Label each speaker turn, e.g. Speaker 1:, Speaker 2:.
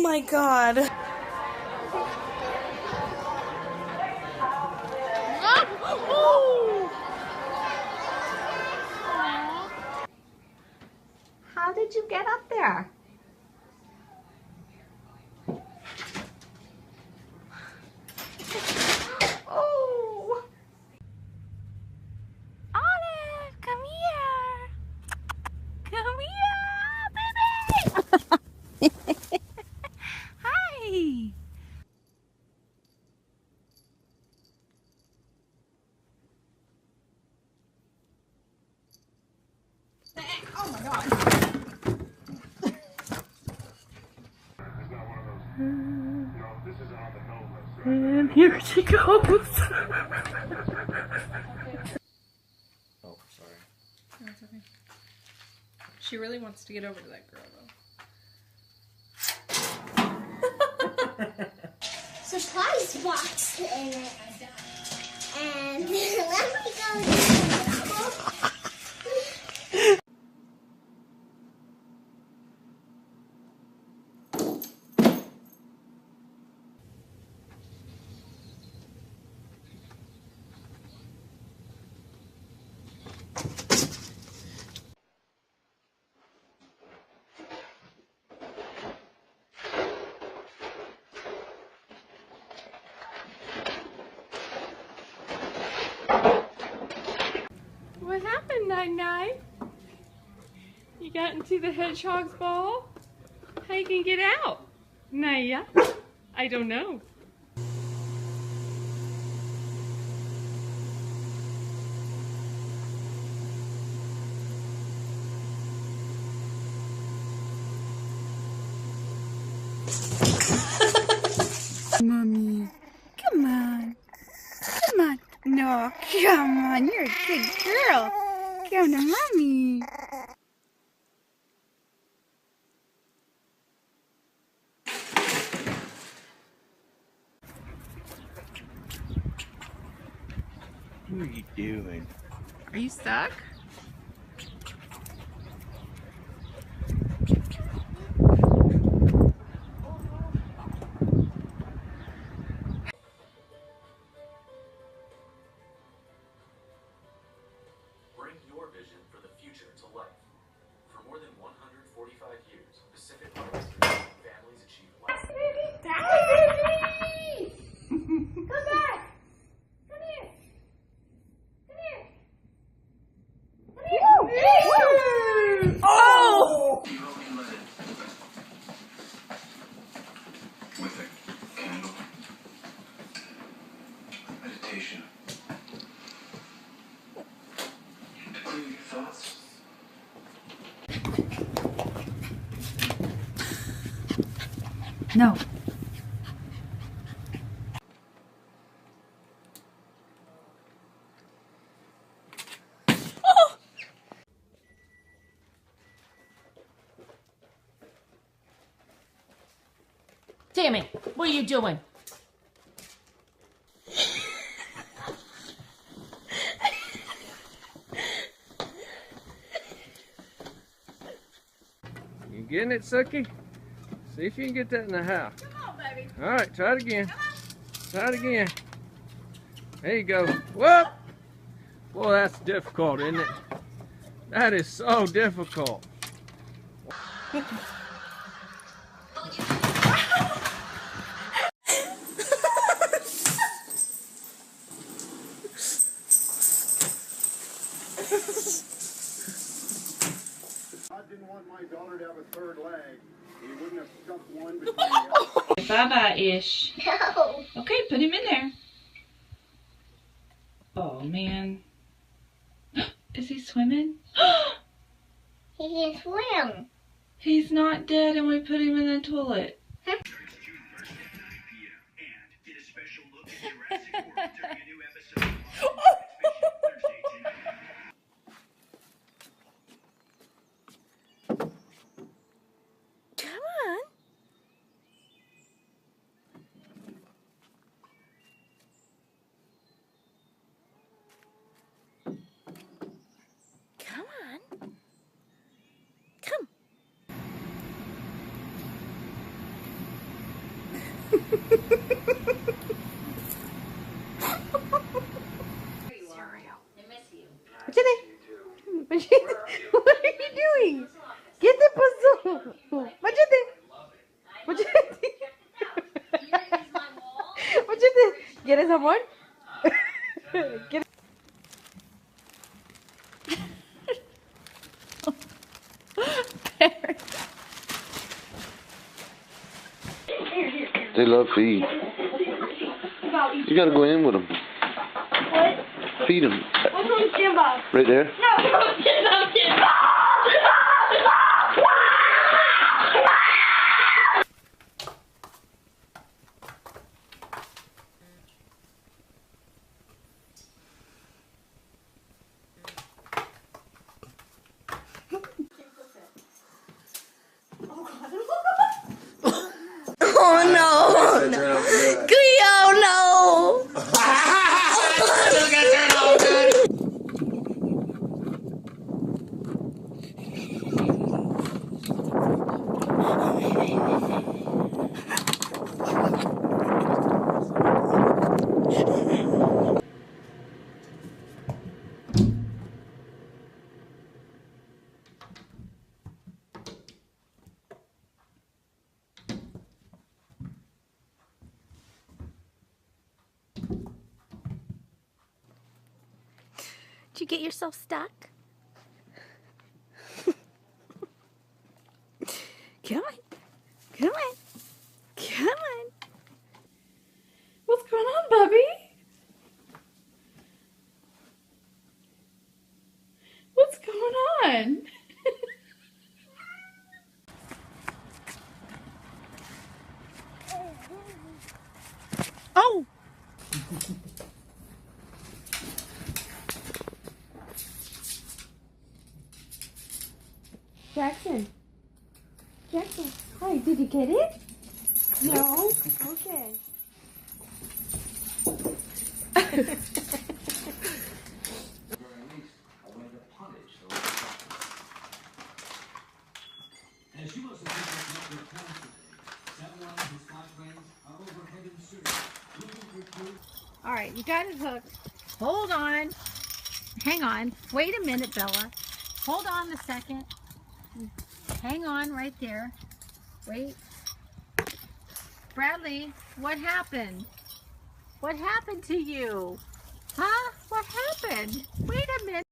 Speaker 1: my god.
Speaker 2: How did you get up there? Oh! Olive, come here! Come here, baby! Hi! Oh my god!
Speaker 1: And here she goes.
Speaker 3: Oh, sorry.
Speaker 4: No, it's okay. She really wants to get over to that girl, though.
Speaker 5: Surprise box in it. And let me go.
Speaker 4: What happened, Night-Night? You got into the hedgehog's ball? How you can get out? Naya? I don't know.
Speaker 1: Mommy, come on. Come on. No, come on. You're a good girl. Come to Mommy.
Speaker 3: What are you doing?
Speaker 4: Are you stuck?
Speaker 6: Bring your vision for the future to life. For more than 145 years, Pacific Harvest has helped families achieve life.
Speaker 5: Come back! Come here! Come here! Come here!
Speaker 1: Oh!
Speaker 6: With a candle. Meditation. To clear your thoughts.
Speaker 1: No.
Speaker 7: Damn it! What are you doing?
Speaker 3: You getting it, Suki? See if you can get that in the house.
Speaker 4: Come on, baby.
Speaker 3: All right, try it again. Try it again. There you go. Whoop! Boy, that's difficult, isn't it? That is so difficult.
Speaker 8: God didn't want my daughter to have a third leg. He wouldn't have stuck one between the other.
Speaker 7: Baba-ish.
Speaker 5: No!
Speaker 7: Okay, put him in there. Oh, man. Is he swimming?
Speaker 5: He can swim.
Speaker 7: He's not dead and we put him in the toilet.
Speaker 1: What are you doing? Get the puzzle. What you think? What you think? What you think? ¿Quieres amor? ¿Quieres?
Speaker 9: They love feed. You gotta go in with them.
Speaker 5: What?
Speaker 9: Feed them.
Speaker 5: What's on Jimbo?
Speaker 9: Right there.
Speaker 5: No, Jimbo.
Speaker 1: Oh no! Cleo, no! Did you get yourself stuck? Come on. Come on. Come on.
Speaker 4: What's going on, Bubby? What's going on?
Speaker 1: Oh! Jackson. Jackson. Hi, did you get it? No? Okay. All right, you got it hooked. Hold on. Hang on. Wait a minute, Bella. Hold on a second. Hang on right there. Wait. Bradley, what happened? What happened to you? Huh? What happened? Wait a minute.